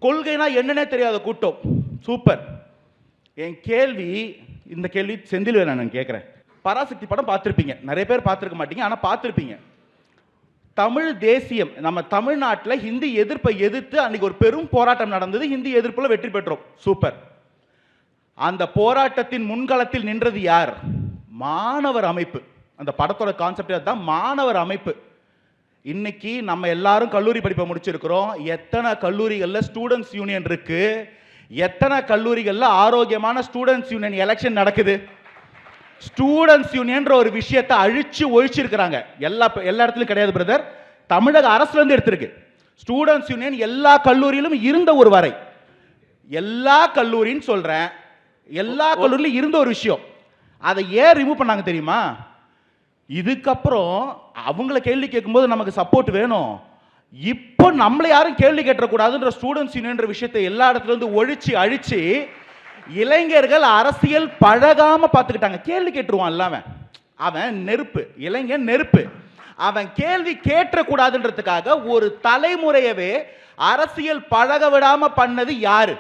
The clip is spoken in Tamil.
கொள்கைனா என்னன்னே தெரியாத கூட்டம். சூப்பர். என் கேள்வி, இந்த கேள்வி செந்தில் நான் கேட்குறேன். பராசக்தி படம் பார்த்துருப்பீங்க, நிறைய பேர் பார்த்துருக்க மாட்டீங்க, ஆனால் பார்த்துருப்பீங்க. தமிழ் தேசியம், நம்ம தமிழ்நாட்டில் ஹிந்தி எதிர்ப்பை எதிர்த்து அன்னைக்கு ஒரு பெரும் போராட்டம் நடந்தது. ஹிந்தி எதிர்ப்பில் வெற்றி பெற்றோம். சூப்பர். அந்த போராட்டத்தின் முன்களத்தில் நின்றது யார்? மாணவர் அமைப்பு. அந்த படத்தோட கான்செப்ட் தான் மாணவர் அமைப்பு. இன்னைக்கு நம்ம எல்லாரும் கல்லூரி படிப்பை முடிச்சிருக்கிறோம். எத்தனை கல்லூரிகளில் ஸ்டூடெண்ட்ஸ் யூனியன் இருக்கு? எத்தனை கல்லூரிகளில் ஆரோக்கியமான ஸ்டூடெண்ட்ஸ் யூனியன் எலெக்ஷன் நடக்குது? ஸ்டூடெண்ட்ஸ் யூனியன்ற ஒரு விஷயத்தை அழிச்சு ஒழிச்சிருக்கிறாங்க. எல்லா இடத்துலையும் கிடையாது பிரதர், தமிழக அரசுல இருந்து எடுத்திருக்கு. ஸ்டூடெண்ட்ஸ் யூனியன் எல்லா கல்லூரியிலும் இருந்த ஒரு வரை, எல்லா கல்லூரின்னு சொல்றேன், எல்லா கல்லூரியிலும் இருந்த ஒரு விஷயம். அதை ஏன் ரிமூவ் பண்ணாங்க தெரியுமா? இதுக்கப்புறம் அவங்கள கேள்வி கேட்கும்போது நமக்கு சப்போர்ட் வேணும். இப்போ நம்மளை யாரும் கேள்வி கேட்டக்கூடாதுன்ற ஸ்டூடெண்ட்ஸ் யூனியன்ற விஷயத்தை எல்லா இடத்துல இருந்து ஒழிச்சு அழிச்சு இளைஞர்கள் அரசியல் பழகாம பார்த்துக்கிட்டாங்க. கேள்வி கேட்டுருவான் இல்லாம, அவன் நெருப்பு, இளைஞன் நெருப்பு. அவன் கேள்வி கேட்டக்கூடாதுன்றதுக்காக ஒரு தலைமுறையவே அரசியல் பழக விடாம பண்ணது யாரு?